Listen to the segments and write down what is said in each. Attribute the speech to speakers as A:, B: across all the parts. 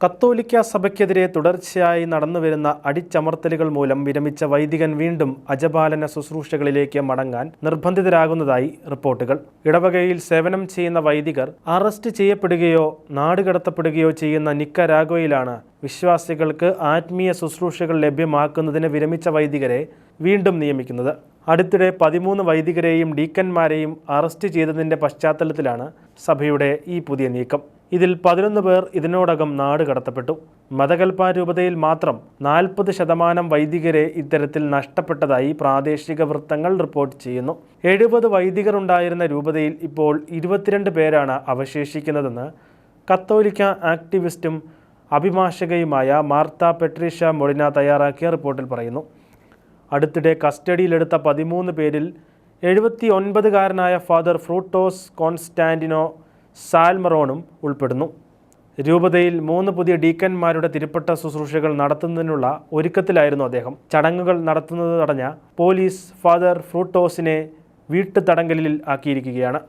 A: കത്തോലിക്ക സഭയ്ക്കെതിരെ തുടർച്ചയായി നടന്നുവരുന്ന അടിച്ചമർത്തലുകൾ മൂലം വിരമിച്ച വൈദികൻ വീണ്ടും അജപാലന ശുശ്രൂഷകളിലേക്ക് മടങ്ങാൻ നിർബന്ധിതരാകുന്നതായി റിപ്പോർട്ടുകൾ. ഇടവകയിൽ സേവനം ചെയ്യുന്ന വൈദികർ അറസ്റ്റ് ചെയ്യപ്പെടുകയോ നാടുകടത്തപ്പെടുകയോ ചെയ്യുന്ന നിക്കരാഗ്വയിലാണ് വിശ്വാസികൾക്ക് ആത്മീയ ശുശ്രൂഷകൾ ലഭ്യമാക്കുന്നതിന് വിരമിച്ച വൈദികരെ വീണ്ടും നിയമിക്കുന്നത്. അടുത്തിടെ 13 വൈദികരെയും ഡീക്കന്മാരെയും അറസ്റ്റ് ചെയ്തതിൻ്റെ പശ്ചാത്തലത്തിലാണ് സഭയുടെ ഈ പുതിയ നീക്കം. ഇതിൽ 11 പേർ ഇതിനോടകം നാടുകടത്തപ്പെട്ടു. മതകൽപ്പ രൂപതയിൽ മാത്രം 40% വൈദികരെ ഇത്തരത്തിൽ നഷ്ടപ്പെട്ടതായി പ്രാദേശിക വൃത്തങ്ങൾ റിപ്പോർട്ട് ചെയ്യുന്നു. 70 വൈദികർ ഉണ്ടായിരുന്ന രൂപതയിൽ ഇപ്പോൾ 22 പേരാണ് അവശേഷിക്കുന്നതെന്ന് കത്തോലിക്ക ആക്ടിവിസ്റ്റും അഭിഭാഷകയുമായ മാർത്ത പെട്രീഷ മൊളിന തയ്യാറാക്കിയ റിപ്പോർട്ടിൽ പറയുന്നു. അടുത്തിടെ കസ്റ്റഡിയിലെടുത്ത 13 പേരിൽ 79-കാരനായ ഫാദർ ഫ്രൂട്ടോസ് കോൺസ്റ്റാന്റിനോ സാൽമറോണും ഉൾപ്പെടുന്നു. രൂപതയിൽ 3 പുതിയ ഡീക്കന്മാരുടെ തിരുപ്പട്ട ശുശ്രൂഷകൾ നടത്തുന്നതിനുള്ള ഒരുക്കത്തിലായിരുന്നു അദ്ദേഹം. ചടങ്ങുകൾ നടത്തുന്നത് തടഞ്ഞ പോലീസ് ഫാദർ ഫ്രൂട്ടോസിനെ വീട്ടുതടങ്കലിൽ ആക്കിയിരിക്കുകയാണ്.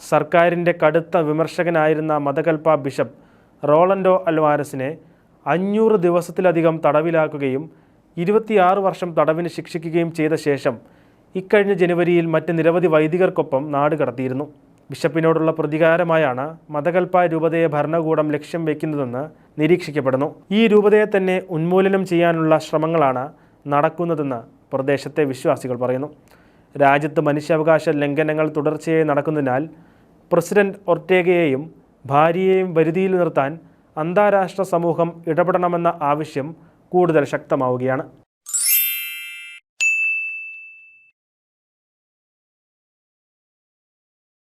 A: സർക്കാരിൻ്റെ കടുത്ത വിമർശകനായിരുന്ന മതകൽപ്പ ബിഷപ്പ് റോളൻഡോ അൽവാരസിനെ 500 ദിവസത്തിലധികം തടവിലാക്കുകയും 26 വർഷം തടവിന് ശിക്ഷിക്കുകയും ചെയ്ത ശേഷം ഇക്കഴിഞ്ഞ ജനുവരിയിൽ മറ്റ് നിരവധി വൈദികർക്കൊപ്പം നാട് കടത്തിയിരുന്നു. ബിഷപ്പിനോടുള്ള പ്രതികാരമായാണ് മതകൽപ്പ രൂപതയെ ഭരണകൂടം ലക്ഷ്യം വയ്ക്കുന്നതെന്ന് നിരീക്ഷിക്കപ്പെടുന്നു. ഈ രൂപതയെ തന്നെ ഉന്മൂലനം ചെയ്യാനുള്ള ശ്രമങ്ങളാണ് നടക്കുന്നതെന്ന് പ്രദേശത്തെ വിശ്വാസികൾ പറയുന്നു. രാജ്യത്ത് മനുഷ്യാവകാശ ലംഘനങ്ങൾ തുടർച്ചയായി നടക്കുന്നതിനാൽ പ്രസിഡന്റ് ഒർട്ടേഗയെയും ഭാര്യയെയും വരുതിയിൽ നിർത്താൻ അന്താരാഷ്ട്ര സമൂഹം ഇടപെടണമെന്ന ആവശ്യം കൂടുതൽ ശക്തമാവുകയാണ്.